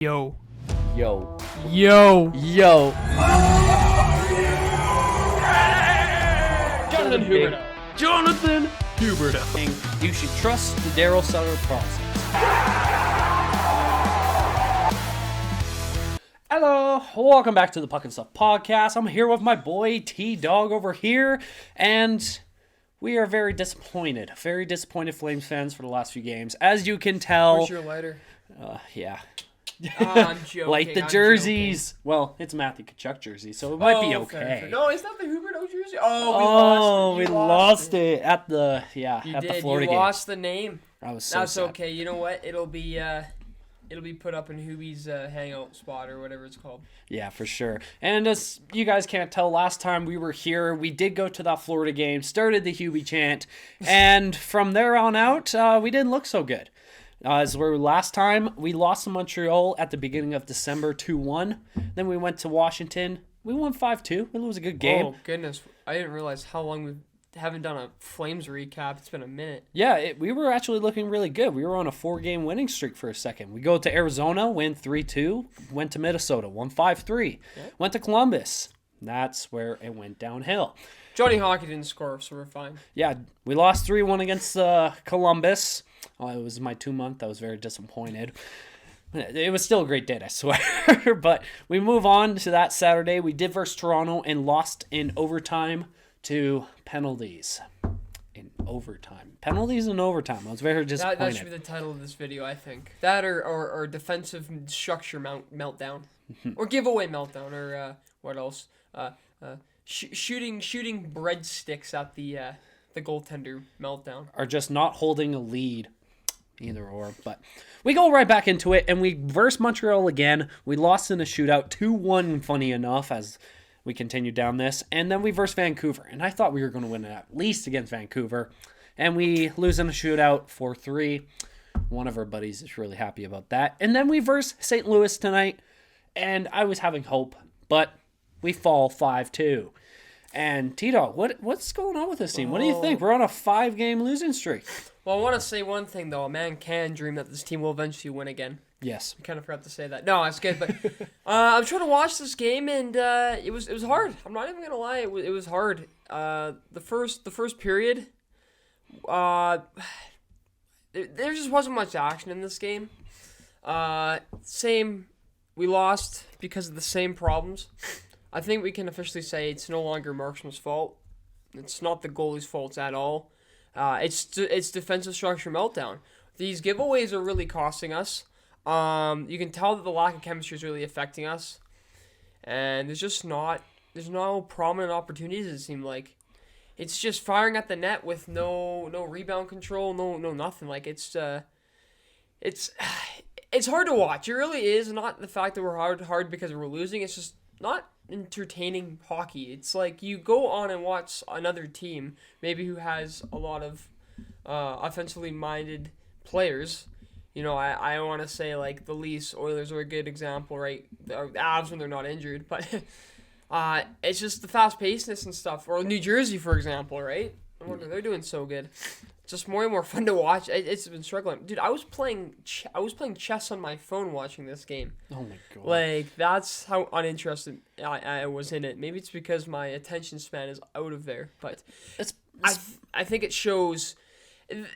Yo. Yo. Yo. Yo. Jonathan Huberto. Jonathan Huberto. You should trust the Daryl Sutter process. Hello, welcome back to the Puck and Stuff podcast. I'm here with my boy T-Dog over here, and we are very disappointed Flames fans for the last few games. As you can tell, Where's your lighter? Yeah. I'm joking. Like the jerseys. Well, it's Matthew Tkachuk jersey, so it might be okay. Fair. No, it's not the Huberto jersey. Oh, we lost it at the Florida game. You lost the name. I was so That's sad. okay. You know what? It'll be put up in Hubie's hangout spot or whatever it's called. Yeah, for sure. And as you guys can't tell, last time we were here, we did go to that Florida game, started the Hubie chant, and from there on out, we didn't look so good. As we were last time, we lost to Montreal at the beginning of December 2-1. Then we went to Washington. We won 5-2. It was a good game. Oh, goodness. I didn't realize how long we haven't done a Flames recap. It's been a minute. Yeah, we were actually looking really good. We were on a 4-game winning streak for a second. We go to Arizona, win 3-2. Went to Minnesota, won 5-3. Yeah. Went to Columbus. That's where it went downhill. Johnny Hockey didn't score, so we're fine. Yeah, we lost 3-1 against Columbus. It was my 2-month. I was very disappointed. It was still a great date, I swear. But we move on to that Saturday. We did versus Toronto and lost in overtime to penalties. In overtime. Penalties in overtime. I was very disappointed. That should be the title of this video, I think. That or defensive structure meltdown. Or giveaway meltdown. Or what else? Shooting breadsticks at the goaltender meltdown. Or just not holding a lead. Either or. But we go right back into it, and we verse Montreal again. We lost in a shootout 2-1, funny enough, as we continue down this. And then we verse Vancouver. And I thought we were going to win at least against Vancouver. And we lose in a shootout 4-3. One of our buddies is really happy about that. And then we verse St. Louis tonight. And I was having hope. But we fall 5-2. And T-Dog, what's going on with this team? What do you think? We're on a 5-game losing streak. Well, I want to say one thing, though. A man can dream that this team will eventually win again. Yes. I kind of forgot to say that. No, that's good. But I'm trying to watch this game, and it was hard. I'm not even going to lie. It was hard. The first period, there just wasn't much action in this game. We lost because of the same problems. I think we can officially say it's no longer Markstrom's fault. It's not the goalie's fault at all. It's defensive structure meltdown. These giveaways are really costing us. You can tell that the lack of chemistry is really affecting us. And there's no prominent opportunities, it seemed like. It's just firing at the net with no rebound control, no nothing. Like it's hard to watch. It really is. Not the fact that we're hard because we're losing. It's just not entertaining hockey. It's like you go on and watch another team, maybe who has a lot of offensively minded players. You know, I want to say like the Leafs, Oilers are a good example, right? The Avs when they're not injured, but it's just the fast pacedness and stuff. Or New Jersey, for example, right? They're doing so good. Just more and more fun to watch. It's been struggling, dude. I was playing chess on my phone watching this game. Oh my god! Like that's how uninterested I was in it. Maybe it's because my attention span is out of there. But I think it shows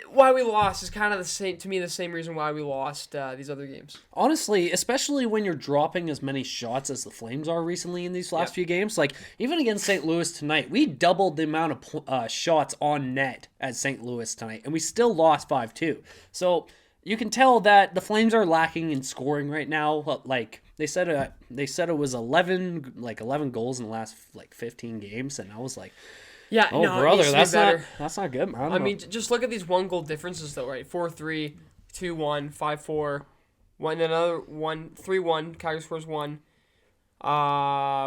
why we lost is kind of the same reason why we lost these other games. Honestly, especially when you're dropping as many shots as the Flames are recently in these last few games. Like, even against St. Louis tonight, we doubled the amount of shots on net as St. Louis tonight, and we still lost 5-2. So you can tell that the Flames are lacking in scoring right now. Like, they said it was 11 goals in the last 15 games, and I was like, yeah, oh, no, brother, that's not good, man. I mean, just look at these 1-goal differences, though, right? 4-3, 2-1, 5-4, another 3-1. Calgary scores 1.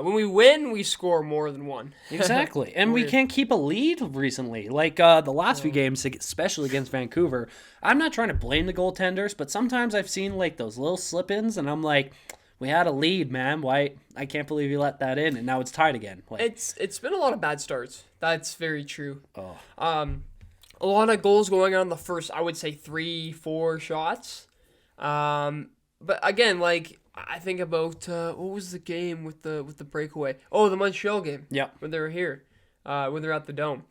When we win, we score more than 1. Exactly, and we can't keep a lead recently. Like the last few games, especially against Vancouver. I'm not trying to blame the goaltenders, but sometimes I've seen like those little slip-ins, and I'm like, we had a lead, man. Why? I can't believe you let that in, and now it's tied again. Like, it's been a lot of bad starts. That's very true. Oh. A lot of goals going on the first, I would say 3-4 shots. But again, like I think about what was the game with the breakaway? Oh, the Montreal game. Yeah. When they were here, when they're at the Dome.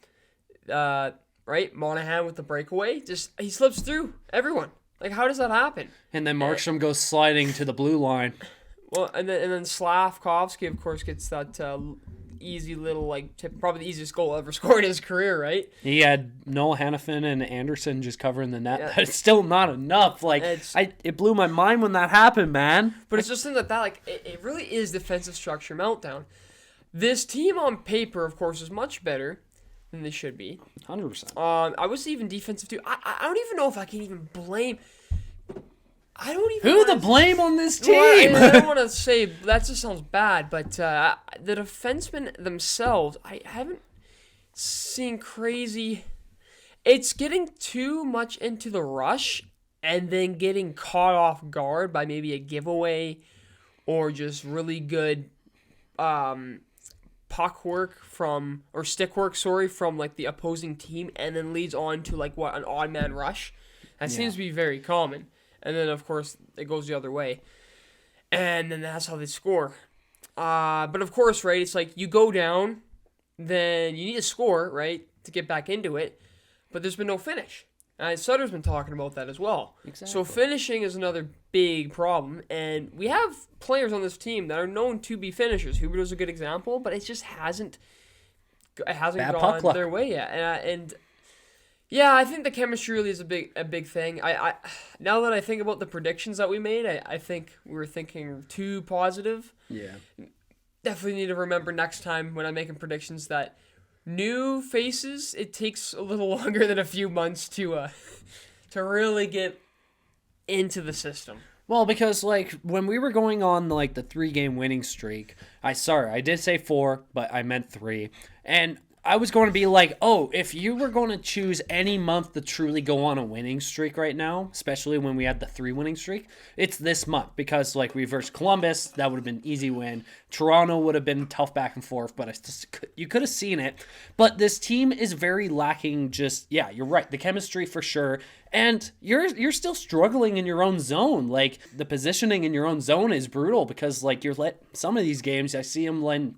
Right, Monahan with the breakaway, just he slips through everyone. Like, how does that happen? And then Markstrom goes sliding to the blue line. Well, and then Slavkovsky, of course, gets that easy little tip, probably the easiest goal ever scored in his career, right? He had Noah Hannafin and Anderson just covering the net. Yeah. But it's still not enough. Like, it blew my mind when that happened, man. But it's just things like that. It really is defensive structure meltdown. This team on paper, of course, is much better than they should be. 100%. I was even defensive too. I don't even know if I can even blame. I don't even. Who the blame on this team? Well, I don't want to say that just sounds bad, but the defensemen themselves, I haven't seen crazy. It's getting too much into the rush and then getting caught off guard by maybe a giveaway or just really good puck work stick work, from like the opposing team, and then leads on to an odd man rush. That seems to be very common. And then, of course, it goes the other way. And then that's how they score. But, of course, right, it's like you go down, then you need to score, right, to get back into it. But there's been no finish. And Sutter's been talking about that as well. Exactly. So finishing is another big problem. And we have players on this team that are known to be finishers. Huberdeau's a good example, but it just hasn't gone their way yet. And yeah, I think the chemistry really is a big thing. I now that I think about the predictions that we made, I think we were thinking too positive. Yeah. Definitely need to remember next time when I'm making predictions that new faces, it takes a little longer than a few months to really get into the system. Well, because when we were going on the 3-game winning streak, I did say 4, but I meant 3, and I was going to be if you were going to choose any month to truly go on a winning streak right now, especially when we had the 3 winning streak, it's this month, because we versed Columbus, that would have been an easy win. Toronto would have been tough back and forth, but you could have seen it. But this team is very lacking. You're right, the chemistry for sure. And you're still struggling in your own zone. The positioning in your own zone is brutal, because some of these games I see them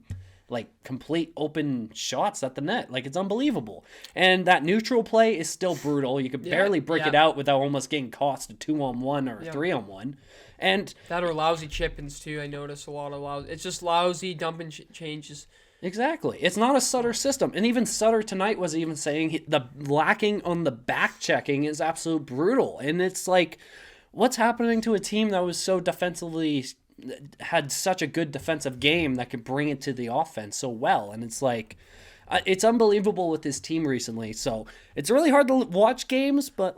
complete open shots at the net. It's unbelievable. And that neutral play is still brutal. You could barely break it out without almost getting cost a 2-on-1 or a 3-on-1. And that or lousy chip-ins too. I notice a lot of lousy. It's just lousy dumping changes. Exactly. It's not a Sutter system. And even Sutter tonight was even saying the lacking on the back checking is absolute brutal. And it's what's happening to a team that was so defensively had such a good defensive game that could bring it to the offense so well. And it's it's unbelievable with this team recently. So it's really hard to watch games, but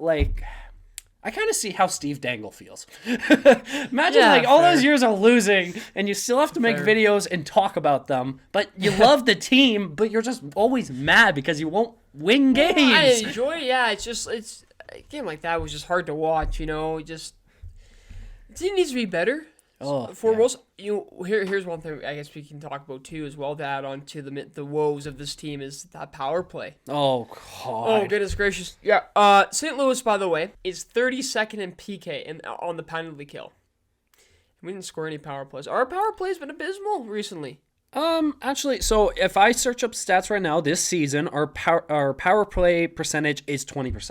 I kind of see how Steve Dangle feels. Imagine all those years of losing and you still have to make videos and talk about them, but you love the team, but you're just always mad because you won't win games. Well, I enjoy it. Yeah, it's a game like that was just hard to watch, the team needs to be better. Foremost, here's one thing I guess we can talk about too as well to add on to the woes of this team is that power play. Oh God! Oh goodness gracious! Yeah. St. Louis, by the way, is 32nd in PK on the penalty kill. We didn't score any power plays. Our power play has been abysmal recently. Actually, so if I search up stats right now this season, our power play percentage is 20%.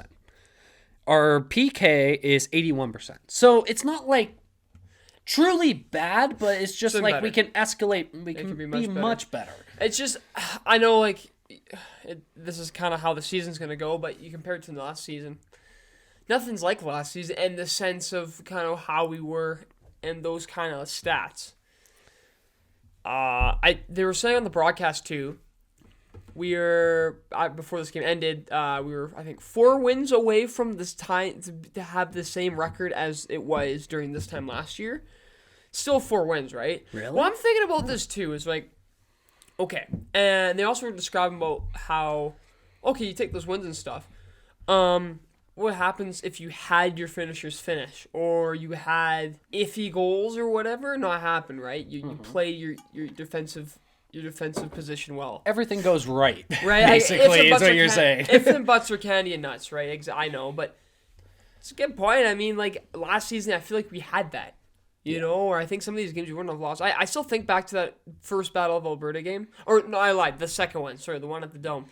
Our PK is 81%. So it's not truly bad, but it's just we can escalate. We can be much better. It's just, I know this is kind of how the season's going to go, but you compare it to the last season. Nothing's like last season in the sense of kind of how we were and those kind of stats. They were saying on the broadcast too, before this game ended, we were, I think, 4 wins away from this time to have the same record as it was during this time last year. Still 4 wins, right? Really? Well, I'm thinking about this too. Is okay, and they also were describing about how, you take those wins and stuff. What happens if you had your finishers finish, or you had iffy goals or whatever not happen, right? You play your defensive position well. Everything goes right. Basically, is what you're saying. If and buts are candy and nuts, right? I know, but it's a good point. I mean, last season, I feel like we had that. You know, or I think some of these games we wouldn't have lost. I still think back to that first Battle of Alberta game. Or, no, I lied. The second one. Sorry, the one at the Dome.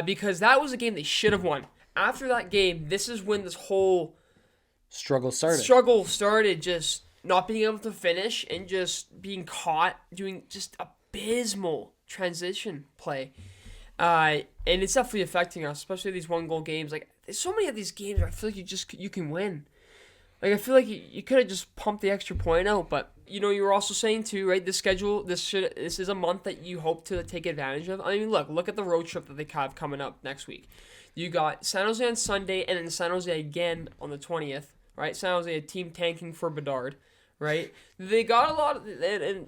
Because that was a game they should have won. After that game, this is when this whole struggle started. Just not being able to finish and just being caught doing just abysmal transition play. And it's definitely affecting us, especially these 1-goal games. Like, there's so many of these games where I feel like you can win. Like, I feel like you could have just pumped the extra point out, but, you know, you were also saying, too, right, the schedule, this is a month that you hope to take advantage of. I mean, look at the road trip that they have coming up next week. You got San Jose on Sunday, and then San Jose again on the 20th, right? San Jose, a team tanking for Bedard, right? They got a lot of, and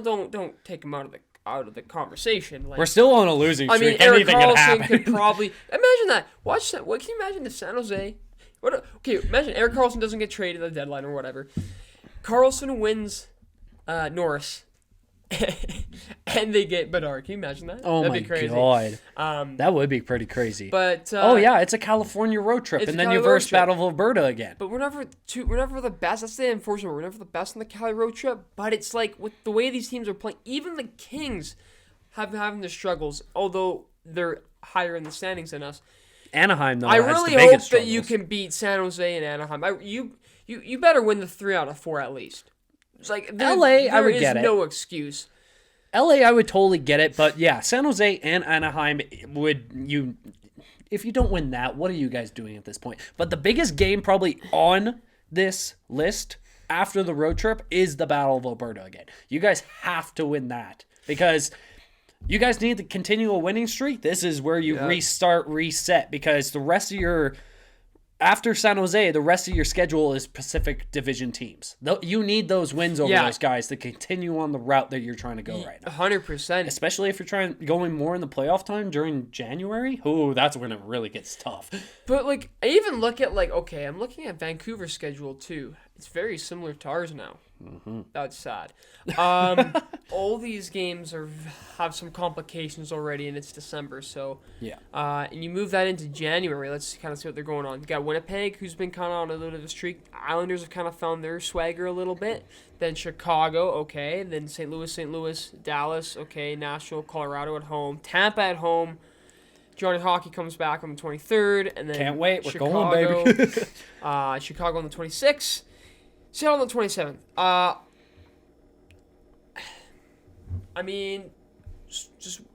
don't take them out of the conversation. Like, we're still on a losing streak. I mean, Erik Anything can Karlsson happen. could probably imagine that. Watch that. What can you imagine if San Jose? Imagine Erik Karlsson doesn't get traded at the deadline or whatever. Karlsson wins Norris, and they get Bedard. Can you imagine that? Oh, That'd my be crazy. God. That would be pretty crazy. But it's a California road trip, and then you verse Battle of Alberta again. But we're never the best. That's the unfortunate. We're never the best on the Cali road trip. But it's like with the way these teams are playing, even the Kings have been having their struggles, although they're higher in the standings than us. Anaheim, though, I has really the hope biggest that you struggles. can beat San Jose and Anaheim. You better win the 3 out of 4 at least. It's like LA, I would get it. There is no excuse. LA, I would totally get it, but yeah, San Jose and Anaheim if you don't win that, what are you guys doing at this point? But the biggest game probably on this list after the road trip is the Battle of Alberta again. You guys have to win that because you guys need to continue a winning streak. This is where you reset, because the rest of your, after San Jose, the rest of your schedule is Pacific Division teams. You need those wins over those guys to continue on the route that you're trying to go right now. 100%. Especially if you're going more in the playoff time during January. Oh, that's when it really gets tough. But, like, I even look at, like, okay, I'm looking at Vancouver's schedule, too. It's very similar to ours now. Mm-hmm. That's sad. All these games have some complications already, and it's December, so yeah. And you move that into January. Let's kind of see what they're going on. You got Winnipeg, who's been kind of on a little bit of a streak. Islanders have kind of found their swagger a little bit. Then Chicago, okay. Then St. Louis, Dallas, okay. Nashville, Colorado at home, Tampa at home. Johnny Hockey comes back on the 23rd, and then can't wait. We're Chicago, going, baby. Chicago on the 26th. Seattle on the 27th. I mean,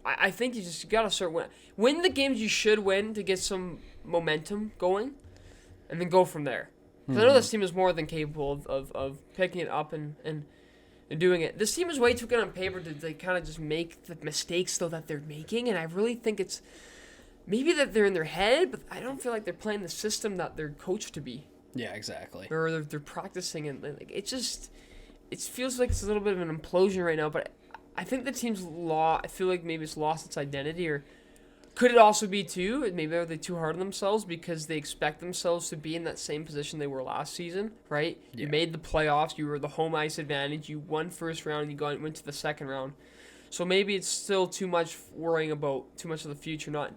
I think you gotta start win the games you should win to get some momentum going, and then go from there. Because I know this team is more than capable of picking it up and doing it. This team is way too good on paper to kind of just make the mistakes though that they're making, and I really think it's maybe that they're in their head, but I don't feel like they're playing the system that they're coached to be. Yeah, exactly. Or they're practicing, and like it feels like it's a little bit of an implosion right now. But I think the team's I feel like maybe it's lost its identity, or could it also be too? Maybe are they too hard on themselves because they expect themselves to be in that same position they were last season, right? Yeah. You made the playoffs, you were the home ice advantage, you won first round, and you went to the second round. So maybe it's still too much worrying about too much of the future, not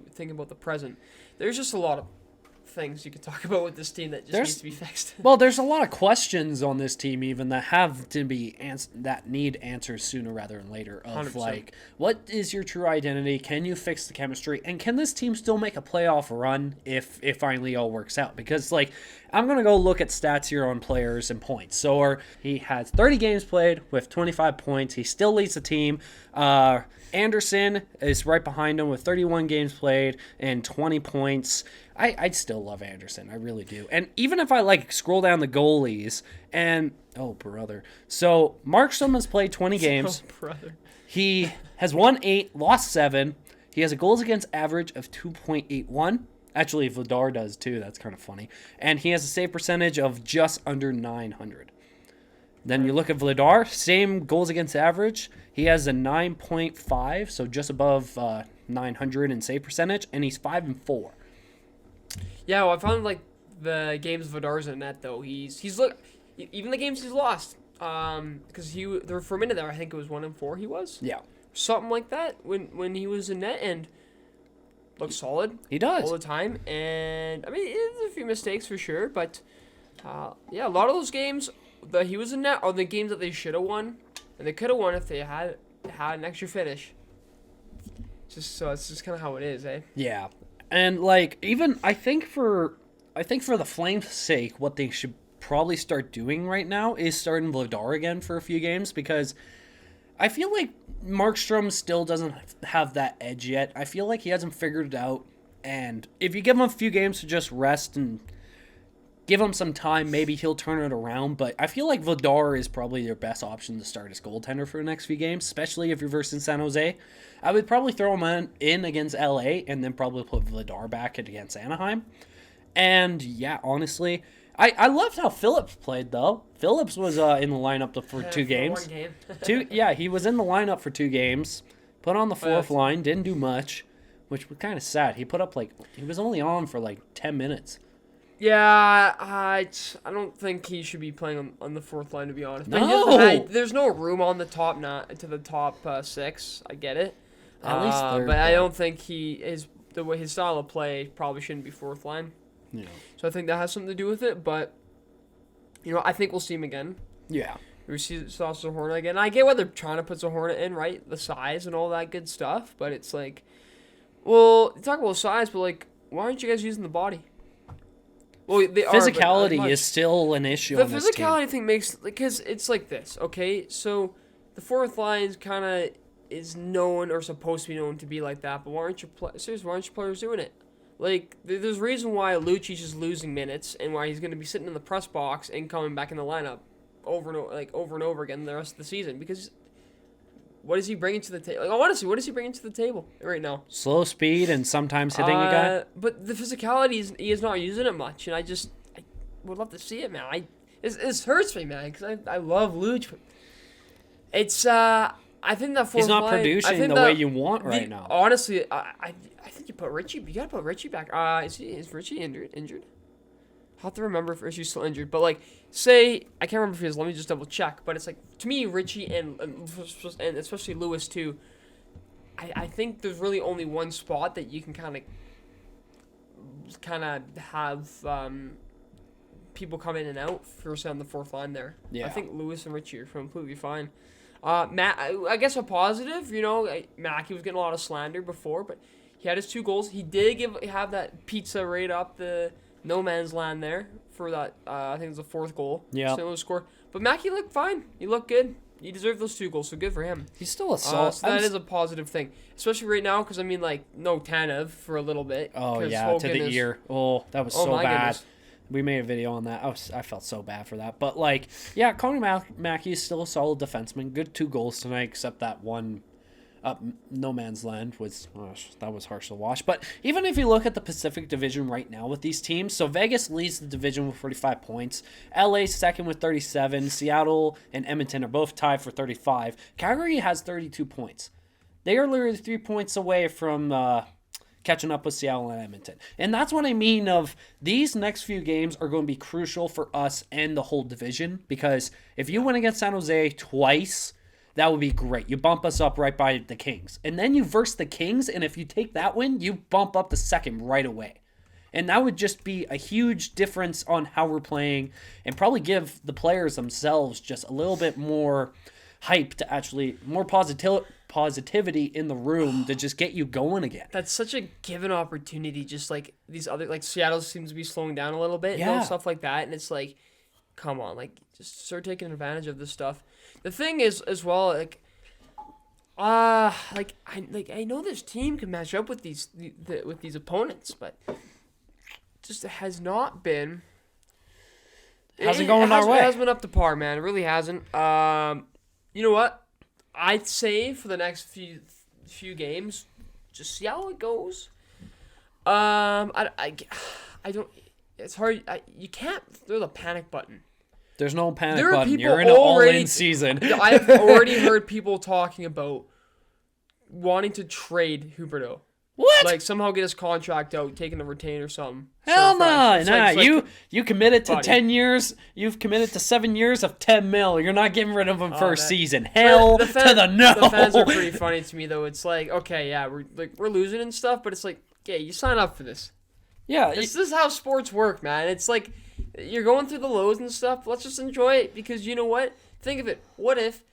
thinking about the present. There's just a lot of things you could talk about with this team that just needs to be fixed. Well, there's a lot of questions on this team even that have to be that need answers sooner rather than later. Of 100%. Like, what is your true identity? Can you fix the chemistry? And can this team still make a playoff run if it finally all works out? Because, like, I'm going to go look at stats here on players and points. So he has 30 games played with 25 points. He still leads the team. Anderson is right behind him with 31 games played and 20 points. I'd still love Anderson. I really do. And even if I scroll down the goalies and so Markstrom has played 20 games. He has won 8, lost 7. He has a goals against average of 2.81. Actually, Vladar does too. That's kind of funny. And he has a save percentage of just under 900. Then you look at Vladar, same goals against average. He has a 9.5, so just above 900 in save percentage, and he's 5-4. Yeah, well, I found the games Vladar's in net though. He's even the games he's lost. Because there for a minute there, I think it was 1-4. He was something like that when he was in net and looks solid. He does all the time, and I mean there's a few mistakes for sure, but a lot of those games he was in net are the games that they should have won, and they could have won if they had an extra finish. It's just kind of how it is, eh? Yeah, and like even I think for the Flames' sake, what they should probably start doing right now is starting Vladar again for a few games, because I feel like Markstrom still doesn't have that edge yet. I feel like he hasn't figured it out, and if you give him a few games to just rest and give him some time, maybe he'll turn it around. But I feel like Vladar is probably your best option to start as goaltender for the next few games, especially if you're versus San Jose. I would probably throw him in against LA and then probably put Vladar back against Anaheim. And yeah, honestly, I loved how Phillips played, though. Phillips was in the lineup for 2 games. For 1 game. Yeah, he was in the lineup for 2 games. Put on the fourth line, didn't do much, which was kind of sad. He was only on for like 10 minutes. Yeah, I don't think he should be playing on the fourth line, to be honest. No! There's no room on the top to the top 6. I get it. At least third. But I don't think his style of play probably shouldn't be fourth line. Yeah. So I think that has something to do with it. But I think we'll see him again. Yeah. We saw Zohorna again. I get why they're trying to put Zohorna in, right? The size and all that good stuff. But it's like, well, you talk about size, but like, why aren't you guys using the body? Well, they physicality is still an issue. The on this team. physicality thing makes, because it's like this, okay? So the fourth line kind of is known or supposed to be known to be like that, but why aren't your players doing it? Like, there's a reason why Lucic is losing minutes and why he's going to be sitting in the press box and coming back in the lineup over and over again the rest of the season, because what is he bringing to the table? Like, honestly, what is he bringing to the table right now? Slow speed and sometimes hitting a guy. But the physicality, he is not using it much, and I would love to see it, man. It hurts me, man, because I love Luch. It's I think that fourth he's not line, producing the way you want right now. Honestly, I think you put Richie. You gotta put Richie back. Is Richie injured? I'll have to remember if Richie's still injured. But like, say I can't remember if he is. Let me just double check. But it's like, to me, Richie and especially Lewis too. I think there's really only one spot that you can kind of have people come in and out for on the fourth line there. Yeah. I think Lewis and Richie are completely fine. Matt, I guess a positive, Mackey was getting a lot of slander before, but he had his 2 goals. He did have that pizza right up the no man's land there for that, I think it was the 4th goal. Yeah. St. Louis score. But Mackey looked fine. He looked good. He deserved those 2 goals, so good for him. He's still a solid. So that is a positive thing, especially right now, because no Tanev for a little bit. Oh yeah, to the ear. Oh, that was so bad. Goodness. We made a video on that. I felt so bad for that. But like, yeah, Connor Mackey is still a solid defenseman. Good 2 goals tonight, except that one up no man's land that was harsh to watch. But even if you look at the Pacific Division right now with these teams, so Vegas leads the division with 45 points. LA second with 37. Seattle and Edmonton are both tied for 35. Calgary has 32 points. They are literally 3 points away from catching up with Seattle and Edmonton. And that's what I mean of these next few games are going to be crucial for us and the whole division, because if you win against San Jose twice, that would be great. You bump us up right by the Kings. And then you verse the Kings, and if you take that win, you bump up the second right away. And that would just be a huge difference on how we're playing, and probably give the players themselves just a little bit more hype to actually, more positivity in the room to just get you going again. That's such a given opportunity, just like these other, like Seattle seems to be slowing down a little bit, stuff like that, and it's like, come on, like, just start taking advantage of this stuff. The thing is, as well, I know this team can match up with these opponents, but just it has not been. It hasn't gone our way. It hasn't been up to par, man. It really hasn't. You know what? I'd say for the next few games, just see how it goes. I don't. It's hard. You can't throw the panic button. There's no panic button. You're in an all-in season. I've already heard people talking about wanting to trade Huberdeau. What? Like, somehow get his contract out, taking a retain or something. Hell no. You committed to 10 years. You've committed to 7 years of $10 million. You're not getting rid of him first season. Hell to the no. The fans are pretty funny to me, though. It's like, okay, yeah, we're losing and stuff, but it's like, yeah, you sign up for this. Yeah. This is how sports work, man. It's like, you're going through the lows and stuff. Let's just enjoy it because you know what? Think of it. What if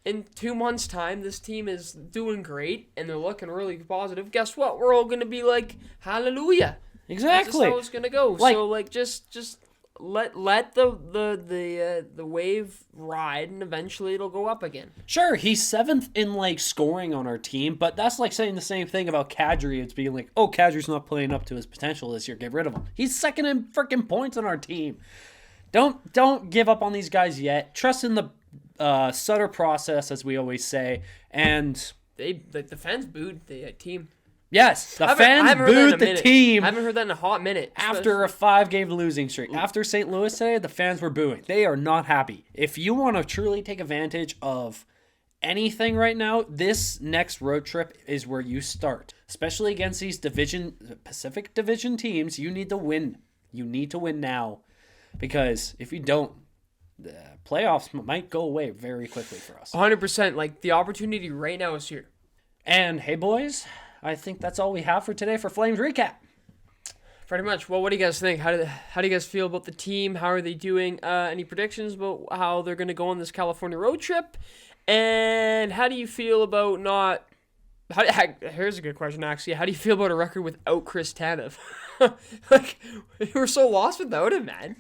in 2 months' time this team is doing great and they're looking really positive? Guess what? We're all gonna be like, hallelujah. Exactly. That's just how it's gonna go. Like- So like, just let the wave ride, and eventually it'll go up again. Sure, he's 7th in like scoring on our team, but that's like saying the same thing about Kadri. It's being like, oh, Kadri's not playing up to his potential this year. Get rid of him. He's 2nd in freaking points on our team. Don't give up on these guys yet. Trust in the Sutter process, as we always say. And The fans booed the team. yes, the I fans haven't heard that in a booed the minute. team I haven't heard that in a hot minute. after a 5-game losing streak. After St. Louis today, the fans were booing. They are not happy. If you want to truly take advantage of anything right now, this next road trip is where you start. Especially against these Pacific Division teams, you need to win. You need to win now. Because if you don't, the playoffs might go away very quickly for us. 100%. Like, the opportunity right now is here. And hey, boys, I think that's all we have for today for Flames Recap. Pretty much. Well, what do you guys think? How do you guys feel about the team? How are they doing? Any predictions about how they're going to go on this California road trip? And how do you feel about not... here's a good question, actually. How do you feel about a record without Chris Tanev? Like, we're so lost without him, man.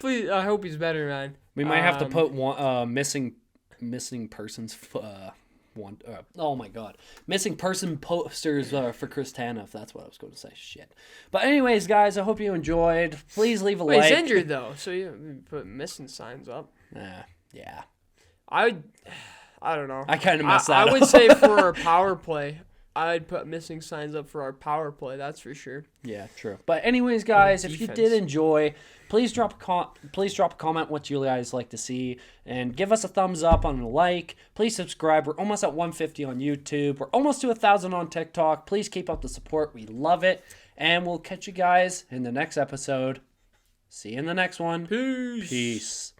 Please, I hope he's better, man. We might have to put one missing persons oh my god, missing person posters for Chris Tanev. That's what I was going to say. Shit. But anyways, guys, I hope you enjoyed. Please leave a like. He's injured though, so you put missing signs up. Yeah. I don't know. I kind of messed that up. I would say for our power play, I'd put missing signs up for our power play. That's for sure. Yeah, true. But anyways, guys, if you Defense. did enjoy, please drop a comment what you guys like to see, and give us a thumbs up on a like. Please subscribe. We're almost at 150 on YouTube. We're almost to 1,000 on TikTok. Please keep up the support. We love it, and we'll catch you guys in the next episode. See you in the next one. Peace. Peace.